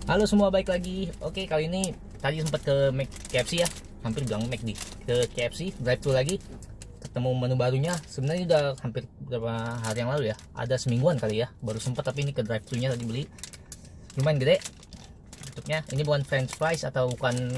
Halo semua, balik lagi. Oke, kali ini tadi sempat ke KFC ya, hampir bilang McD. Ke KFC, drive thru lagi, ketemu menu barunya. Sebenarnya udah hampir beberapa hari yang lalu ya, ada semingguan kali ya, baru sempat. Tapi ini ke drive thru nya tadi beli, lumayan gede bentuknya. Ini bukan French fries atau bukan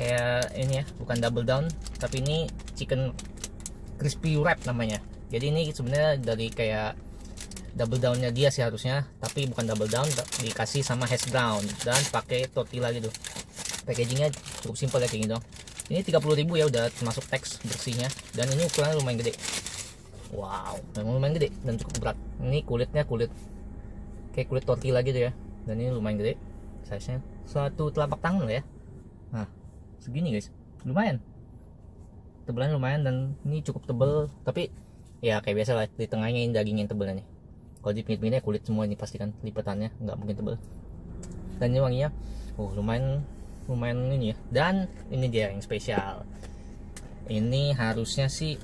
kayak ini ya, bukan double down, tapi ini chicken crispy wrap namanya. Jadi ini sebenarnya dari kayak double downnya dia sih harusnya, tapi bukan double down, dikasih sama hash brown dan pakai tortilla gitu. Packagingnya cukup simpel ya, kayak gitu. Ini 30.000 ya, udah termasuk teks bersihnya, dan ini ukurannya lumayan gede. Wow, memang lumayan gede dan cukup berat. Ini kulitnya kayak kulit tortilla gitu ya, dan ini lumayan gede size nya, satu telapak tangan lah ya. Nah, segini guys, lumayan tebelannya, lumayan, dan ini cukup tebel. Tapi ya kayak biasa lah, di tengahnya ini daging yang tebelnya nih. Kalau di pinggir-pinggirnya kulit semua, ini pastikan lipatannya nggak mungkin tebel. Dan ini wanginya lumayan ini ya. Dan ini dia yang spesial. Ini harusnya sih,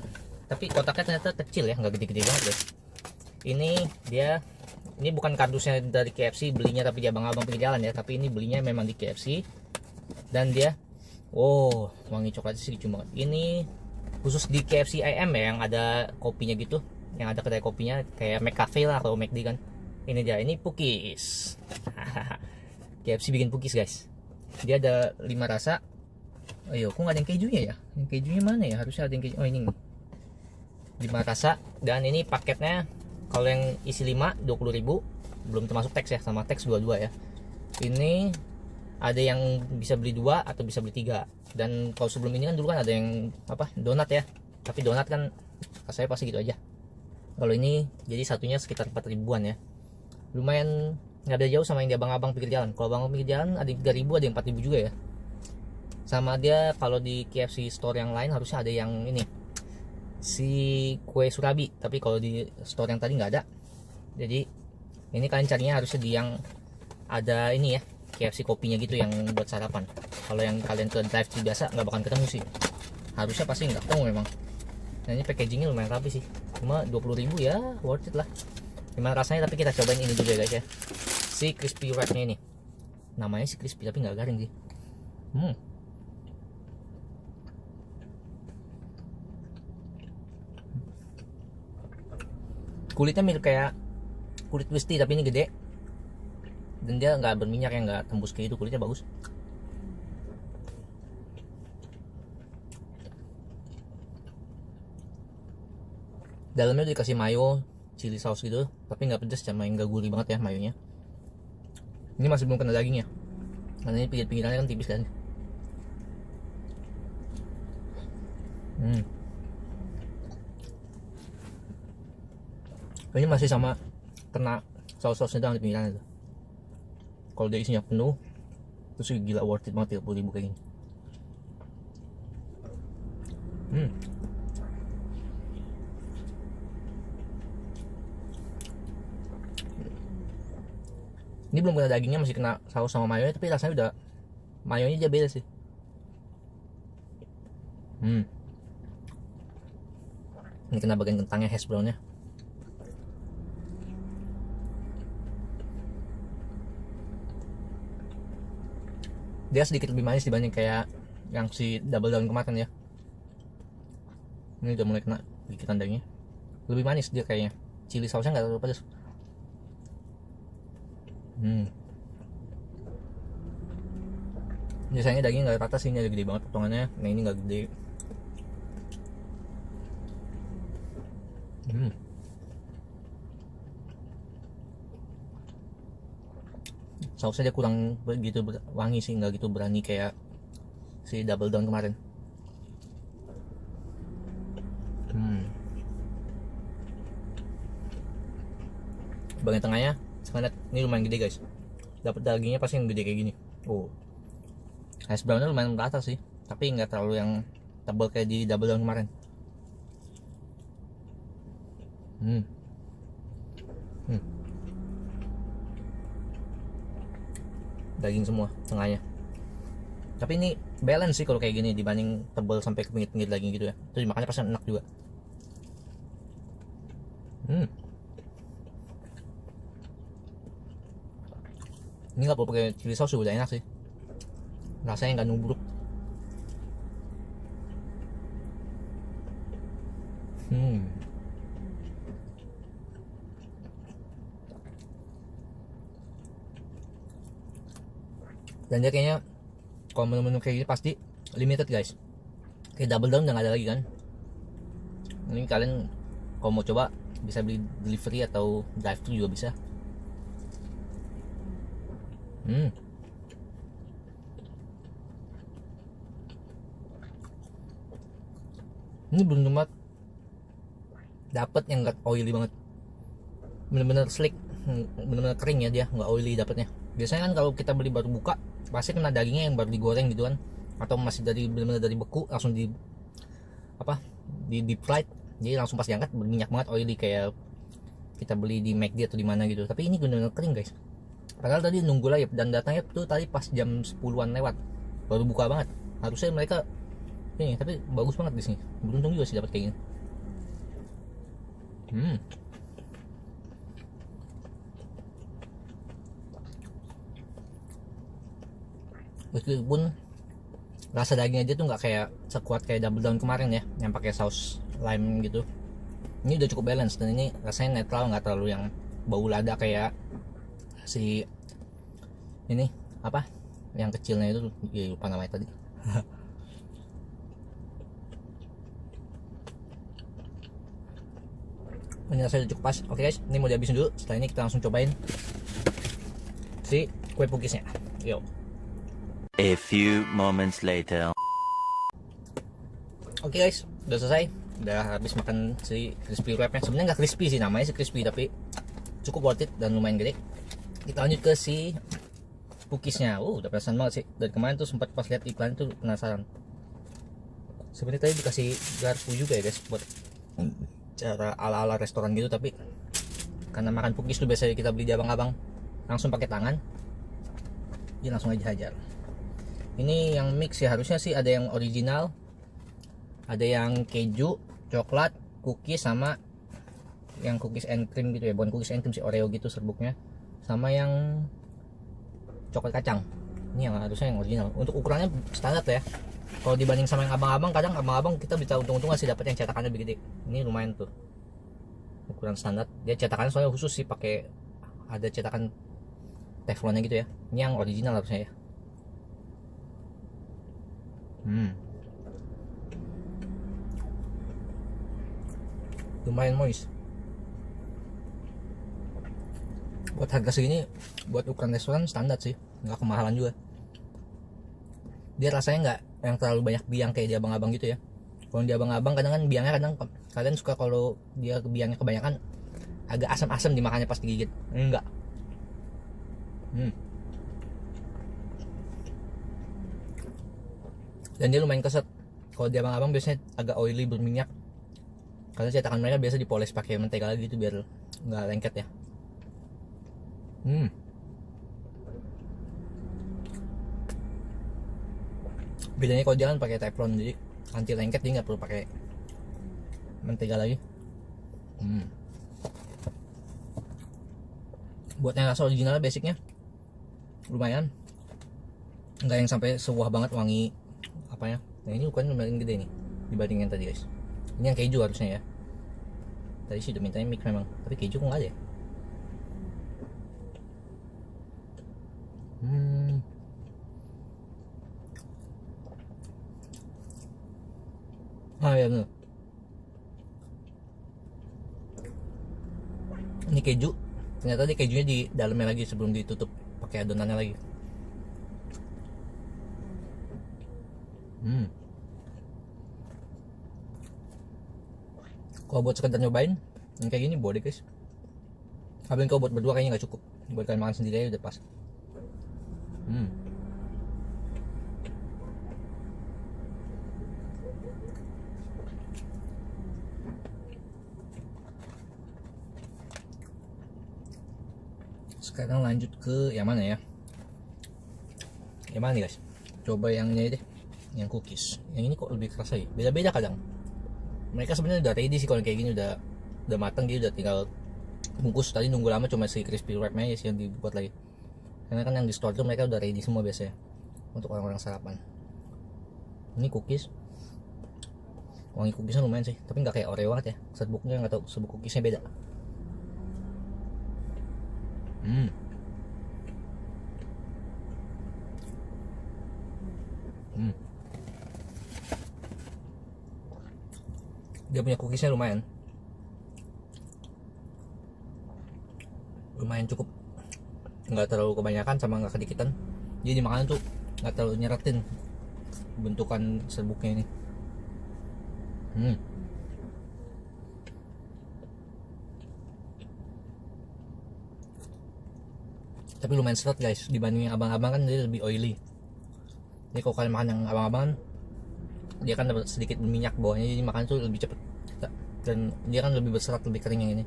tapi kotaknya ternyata kecil ya, nggak gede-gede banget guys. Ini bukan kardusnya dari KFC belinya, tapi dia abang-abang pinggir jalan ya. Tapi ini belinya memang di KFC, dan dia wangi coklat sih cuma ini khusus di KFC IM ya, yang ada kopinya gitu, yang ada kedai kopinya kayak McCafe lah atau McD kan. Ini dia, ini cookies. KFC bikin cookies guys, dia ada 5 rasa. Ayo, kok nggak ada yang kejunya ya? Yang kejunya mana ya? Harusnya ada yang keju. Oh, ini 5 rasa, dan ini paketnya kalau yang isi 5 20.000, belum termasuk teks ya, sama teks 22 ya. Ini ada yang bisa beli 2 atau bisa beli 3. Dan kalau sebelum ini kan dulu kan ada yang donat ya, tapi donat kan rasanya pasti gitu aja. Kalau ini jadi satunya sekitar 4 ribuan ya, lumayan nggak ada jauh sama yang di abang-abang pinggir jalan. Kalau abang pinggir jalan ada 3.000, ada yang 4.000 juga ya. Sama dia kalau di KFC store yang lain harusnya ada yang ini, si kue surabi, tapi kalau di store yang tadi nggak ada. Jadi ini kalian carinya harusnya di yang ada ini ya, KFC kopinya gitu, yang buat sarapan. Kalau yang kalian ke drive thru biasa nggak bakal ketemu sih, harusnya pasti nggak ketemu memang. Nah, ini packagingnya lumayan rapi sih, cuma 20.000 ya, worth it lah. Gimana rasanya, tapi kita cobain ini dulu ya guys ya, si crispy wrapnya ini. Namanya si crispy tapi nggak garing sih. Kulitnya mirip kayak kulit twisty, tapi ini gede, dan dia nggak berminyak, yang nggak tembus kayak itu. Kulitnya bagus. Dalamnya dikasih mayo, chili sauce gitu, tapi nggak pedas sama yang nggak gurih banget ya mayonya. Ini masih belum kena dagingnya, karena ini pinggir-pinggirannya kan tipis kan. Ini masih sama kena saus-sausnya doang di pinggirannya tuh. Kalau dia isinya penuh, terus gila worth it banget 30.000 kayak gini. Ini belum kena dagingnya, masih kena saus sama mayonya, tapi rasanya udah, mayonya aja beda sih. Ini kena bagian kentangnya, hash brownnya. Dia sedikit lebih manis dibanding kayak yang si double down kemarin ya. Ini udah mulai kena gigitan dagingnya, lebih manis dia kayaknya. Chili sausnya nggak terlalu pedas. Biasanya daging nggak rata sih, ini ada gede banget potongannya. Nah, ini nggak gede. Sausnya dia kurang begitu wangi sih, nggak gitu berani kayak si double down kemarin. Bagian tengahnya sebenarnya ini lumayan gede guys, dapat dagingnya pasti yang gede kayak gini. Hash brownnya lumayan merata sih, tapi nggak terlalu yang tebal kayak di double down kemarin. Daging semua tengahnya, tapi ini balance sih kalau kayak gini dibanding tebal sampai ke pinggir-pinggir daging gitu ya. Terus makanya pasti enak juga. Ini nggak perlu pakai chili sauce udah enak sih, rasanya nggak nubruk. Dan dia kayaknya kalau menu-menu kayak gini pasti limited guys, kayak Double Down udah nggak ada lagi kan. Ini kalian kalau mau coba bisa beli delivery atau drive thru juga bisa. Ini belum cuma dapet yang nggak oily banget, bener-bener slick, bener-bener kering ya, dia nggak oily dapetnya. Biasanya kan kalau kita beli baru buka pasti kena dagingnya yang baru digoreng gitu kan, atau masih dari bener-bener dari beku langsung di deep fried, jadi langsung pas diangkat berminyak banget, oily kayak kita beli di McD atau di mana gitu. Tapi ini bener-bener kering guys, padahal tadi nunggu layap dan datangnya tuh tadi pas jam 10-an lewat, baru buka banget. Harusnya mereka ini, tapi bagus banget di sini, beruntung juga sih dapat kayak gini. Meskipun rasa daging aja tuh nggak kayak sekuat kayak Double Down kemarin ya, yang pakai saus lime gitu. Ini udah cukup balance dan ini rasanya netral, nggak terlalu yang bau lada kayak si ini apa yang kecilnya itu, ya lupa namanya tadi. Ini rasanya cukup pas. Oke guys, ini mau dihabisin dulu. Setelah ini kita langsung cobain si kue pukisnya. Yo. A few moments later. Oke guys, udah selesai. Udah habis makan si crispy wrapnya. Sebenarnya nggak crispy sih, namanya si crispy, tapi cukup worth it dan lumayan gede. Kita lanjut ke si pukisnya. Udah penasaran banget sih. Dari kemarin tuh sempat pas lihat iklan tuh penasaran. Sebenarnya tadi dikasih garpu juga ya guys, buat cara ala-ala restoran gitu, tapi karena makan pukis tuh biasanya kita beli di abang-abang langsung pakai tangan, jadi langsung aja hajar. Ini yang mix ya, harusnya sih ada yang original, ada yang keju, coklat, cookies, sama yang cookies and cream gitu ya, bukan cookies and cream sih, Oreo gitu serbuknya, sama yang coklat kacang. Ini yang harusnya yang original. Untuk ukurannya standar ya. Kalau dibanding sama yang abang-abang, kadang abang-abang kita bisa untung-untungan sih dapat yang cetakannya lebih gede. Ini lumayan tuh ukuran standar. Dia cetakannya soalnya khusus sih, pakai ada cetakan teflonnya gitu ya. Ini yang original harusnya ya. Lumayan moist. Buat harga segini, buat ukuran restoran standar sih, nggak kemahalan juga. Dia rasanya nggak yang terlalu banyak biang kayak di abang-abang gitu ya. Kalau di abang-abang kadang kan biangnya, kadang kalian suka kalau dia biangnya kebanyakan agak asam-asam dimakannya pas digigit. Enggak. Dan dia lumayan keset. Kalau di abang-abang biasanya agak oily, berminyak, karena cetakan mereka biasa dipoles pakai mentega lagi gitu biar nggak lengket ya. Bedanya kalau jalan pakai teflon, jadi anti lengket, jadi nggak perlu pakai mentega lagi. Buat yang rasa originalnya basicnya lumayan, nggak yang sampai sewah banget wangi apa ya. Nah ini ukurannya lumayan gede nih dibandingin tadi guys. Ini yang keju harusnya ya. Tadi sih udah mintanya mix memang, tapi keju kok nggak ada ya. Ah ya bener. Ini keju, ternyata di kejunya di dalamnya lagi sebelum ditutup pakai adonannya lagi. Kalau buat sekedar nyobain yang kayak gini boleh guys. Tapi kalau buat berdua kayaknya nggak cukup. Buat kalian makan sendiri aja udah pas. Sekarang lanjut ke yang mana ya? Yang mana nih guys? Coba yang ini deh, yang cookies. Yang ini kok lebih kerasa ya? Beda-beda kadang. Mereka sebenarnya udah ready sih kalau kayak gini, udah matang, dia udah tinggal bungkus. Tadi nunggu lama cuma si crispy wrapnya aja sih yang dibuat lagi. Karena kan yang di store tuh mereka udah ready semua biasanya untuk orang-orang sarapan. Ini cookies, wangi cookiesnya lumayan sih, tapi nggak kayak Oreo banget ya. Serbuknya nggak tahu, serbuk cookiesnya beda. Dia punya cookiesnya lumayan cukup, nggak terlalu kebanyakan sama nggak kedikitan. Jadi dimakan tuh nggak terlalu nyeretin bentukan serbuknya ini. Tapi lumayan seret guys, dibanding yang abang-abang kan dia lebih oily. Jadi kalau kalian makan yang abang-abang, dia kan dapat sedikit minyak bawahnya, jadi makan tuh lebih cepet. Dan dia kan lebih berserat, lebih kering yang ini.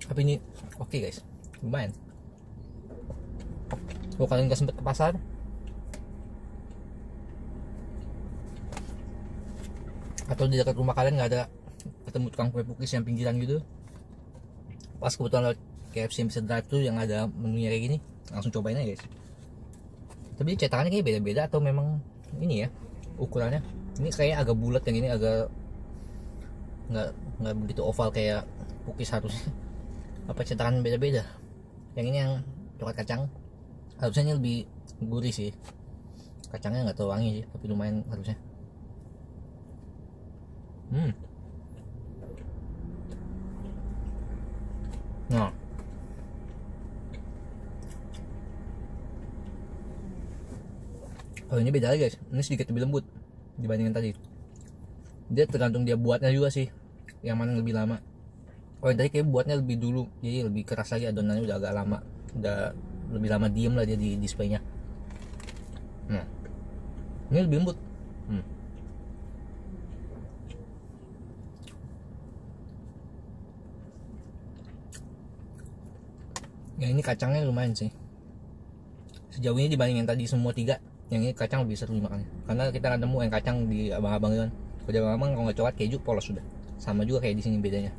Tapi ini oke guys, lumayan. Kalau kalian gak sempet ke pasar, atau di dekat rumah kalian nggak ada ketemu tukang kue cookies yang pinggiran gitu, pas kebetulan lewat KFC yang bisa drive tuh yang ada menunya kayak gini, langsung cobain aja guys. Tapi cetakannya kayak beda-beda atau memang ini ya ukurannya. Ini kayak agak bulat, yang ini agak nggak begitu oval kayak cookies harusnya. Apa cetakan beda-beda? Yang ini yang coklat kacang harusnya lebih gurih sih, kacangnya nggak terlalu wangi sih, tapi lumayan harusnya. Nah, kalau ini beda lagi guys, ini sedikit lebih lembut dibandingkan tadi. Dia tergantung dia buatnya juga sih, yang mana yang lebih lama. Oh yang tadi kayak buatnya lebih dulu, jadi lebih keras lagi adonannya, udah agak lama, udah lebih lama diem lah dia di displaynya. Nah, ini lebih lembut. Yang ini kacangnya lumayan sih. Sejauh ini dibanding yang tadi semua tiga, yang ini kacang lebih seru dimakannya. Karena kita akan nemu yang kacang di abang-abang kan. Kalau di abang-abang kalau nggak coklat keju polos sudah. Sama juga kayak di sini bedanya.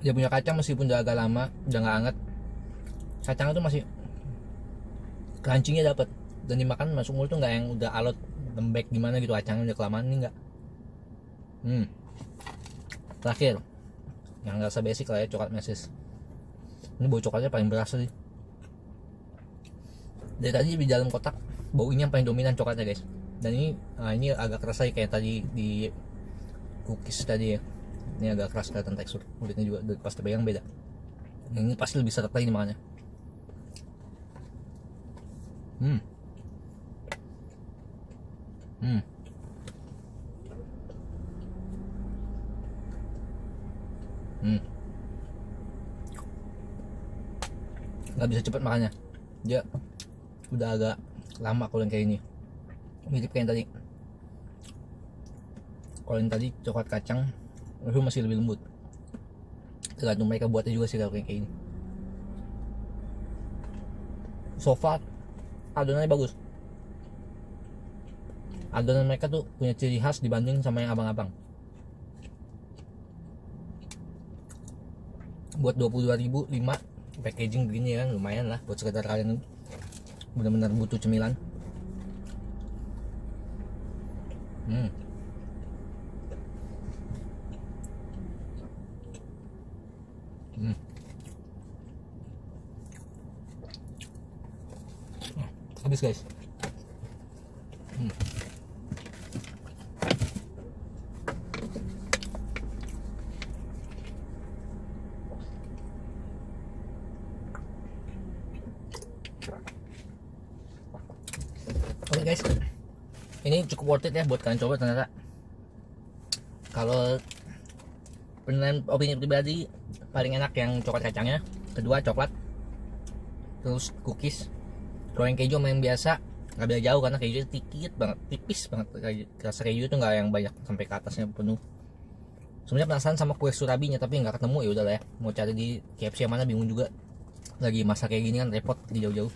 Dia punya kacang meskipun udah agak lama, udah nggak hangat, kacangnya tuh masih crunchy-nya dapat, dan dimakan masuk mulut tuh nggak yang udah alot lembek gimana gitu kacangnya udah kelamaan, ini nggak. Terakhir yang nggak usah basic lah ya, coklat meses. Ini bau coklatnya paling berasa sih. Dari tadi di dalam kotak baunya paling dominan coklatnya guys. Dan ini agak keras lagi kayak tadi di cookies tadi ya. Ini agak keras kelihatan tekstur kulitnya juga, pas terpegang beda. Ini pasti lebih seret lagi makannya. Nggak bisa cepat makannya, dia udah agak lama kalau yang kayak ini. Mirip kayak yang tadi. Kalau yang tadi coklat kacang itu masih lebih lembut, tergantung mereka buatnya juga sih kalau kayak ini. So far adonannya bagus, adonan mereka tuh punya ciri khas dibanding sama yang abang-abang. Buat 22.000 5 packaging begini kan lumayan lah buat sekedar kalian benar-benar butuh cemilan. Habis guys. Oke guys, ini cukup worth it ya buat kalian coba ternyata. Kalau penilaian opini pribadi, paling enak yang coklat kacangnya, kedua coklat, terus cookies. Kalau yang keju sama yang biasa nggak beda jauh, karena keju dikit banget, tipis banget. Rasa keju itu nggak yang banyak sampai ke atasnya penuh. Sebenarnya penasaran sama kue surabinya tapi nggak ketemu, ya udahlah ya. Mau cari di KFC yang mana bingung juga. Lagi masa kayak gini kan repot di jauh-jauh.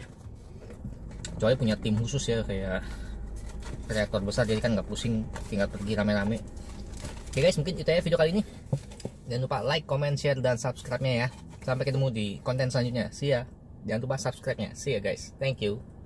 Kecuali punya tim khusus ya kayak kreator besar, jadi kan nggak pusing tinggal pergi rame-rame. Oke guys, mungkin itu ya video kali ini. Jangan lupa like, comment, share, dan subscribe-nya ya. Sampai ketemu di konten selanjutnya. See ya. Jangan lupa subscribe-nya. See ya guys. Thank you.